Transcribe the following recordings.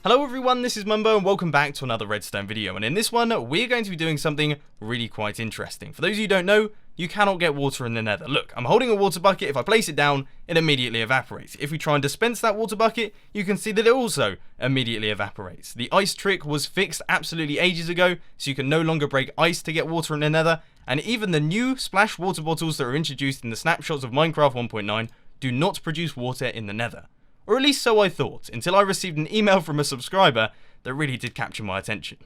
Hello everyone, this is Mumbo and welcome back to another Redstone video, and in this one we're going to be doing something really quite interesting. For those of you who don't know, you cannot get water in the nether. Look, I'm holding a water bucket. If I place it down, it immediately evaporates. If we try and dispense that water bucket, you can see that it also immediately evaporates. The ice trick was fixed absolutely ages ago, so you can no longer break ice to get water in the nether, and even the new splash water bottles that are introduced in the snapshots of Minecraft 1.9 do not produce water in the nether. Or at least so I thought, until I received an email from a subscriber that really did capture my attention.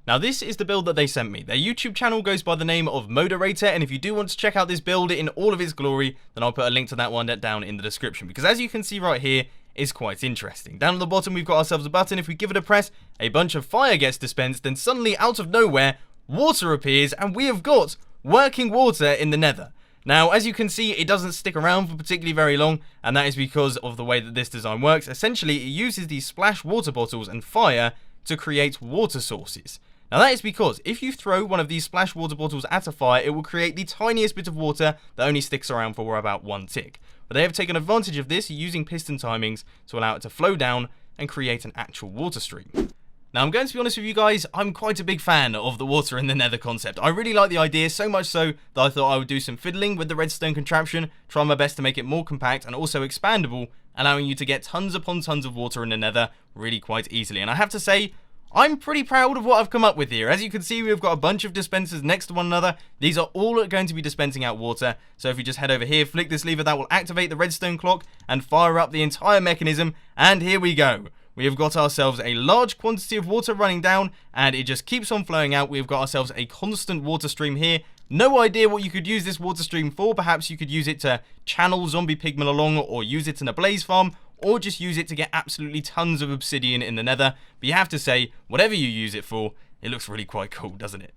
Now this is the build that they sent me. Their YouTube channel goes by the name of WATER, and if you do want to check out this build in all of its glory, then I'll put a link to that one down in the description. Because as you can see right here, it's quite interesting. Down at the bottom we've got ourselves a button. If we give it a press, a bunch of fire gets dispensed, then suddenly out of nowhere, water appears, and we have got working water in the nether. Now, as you can see, it doesn't stick around for particularly very long, and that is because of the way that this design works. Essentially, it uses these splash water bottles and fire to create water sources. Now, that is because if you throw one of these splash water bottles at a fire, it will create the tiniest bit of water that only sticks around for about 1 tick. But they have taken advantage of this using piston timings to allow it to flow down and create an actual water stream. Now, I'm going to be honest with you guys, I'm quite a big fan of the water in the nether concept. I really like the idea, so much so that I thought I would do some fiddling with the redstone contraption, try my best to make it more compact and also expandable, allowing you to get tons upon tons of water in the nether really quite easily. And I have to say, I'm pretty proud of what I've come up with here. As you can see, we've got a bunch of dispensers next to one another. These are all going to be dispensing out water. So if you just head over here, flick this lever, that will activate the redstone clock and fire up the entire mechanism. And here we go. We have got ourselves a large quantity of water running down, and it just keeps on flowing out. We've got ourselves a constant water stream here. No idea what you could use this water stream for. Perhaps you could use it to channel zombie pigmen along, or use it in a blaze farm, or just use it to get absolutely tons of obsidian in the nether. But you have to say, whatever you use it for, it looks really quite cool, doesn't it?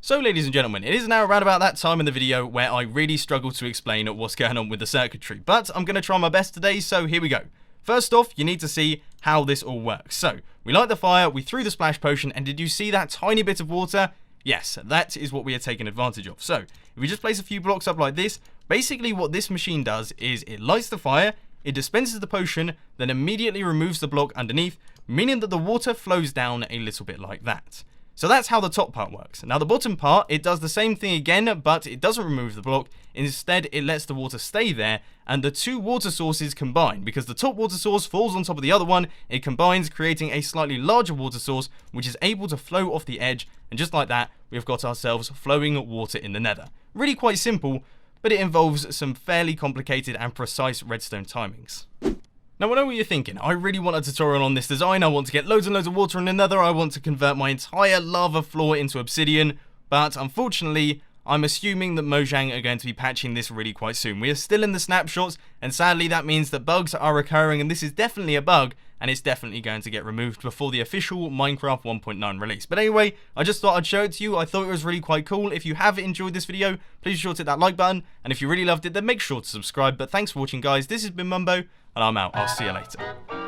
So, ladies and gentlemen, it is now around about that time in the video where I really struggle to explain what's going on with the circuitry. But I'm going to try my best today, so here we go. First off, you need to see how this all works. So, we light the fire, we threw the splash potion, and did you see that tiny bit of water? Yes, that is what we are taking advantage of. So, if we just place a few blocks up like this, basically what this machine does is it lights the fire, it dispenses the potion, then immediately removes the block underneath, meaning that the water flows down a little bit like that. So that's how the top part works. Now the bottom part, it does the same thing again, but it doesn't remove the block. Instead, it lets the water stay there, and the two water sources combine. Because the top water source falls on top of the other one, it combines, creating a slightly larger water source, which is able to flow off the edge, and just like that, we've got ourselves flowing water in the nether. Really quite simple, but it involves some fairly complicated and precise redstone timings. Now I know what you're thinking, I really want a tutorial on this design, I want to get loads and loads of water in the nether, I want to convert my entire lava floor into obsidian, but unfortunately, I'm assuming that Mojang are going to be patching this really quite soon. We are still in the snapshots, and sadly that means that bugs are occurring, and this is definitely a bug, and it's definitely going to get removed before the official Minecraft 1.9 release. But anyway, I just thought I'd show it to you. I thought it was really quite cool. If you have enjoyed this video, please be sure to hit that like button, and if you really loved it, then make sure to subscribe. But thanks for watching, guys. This has been Mumbo, and I'm out. I'll see you later.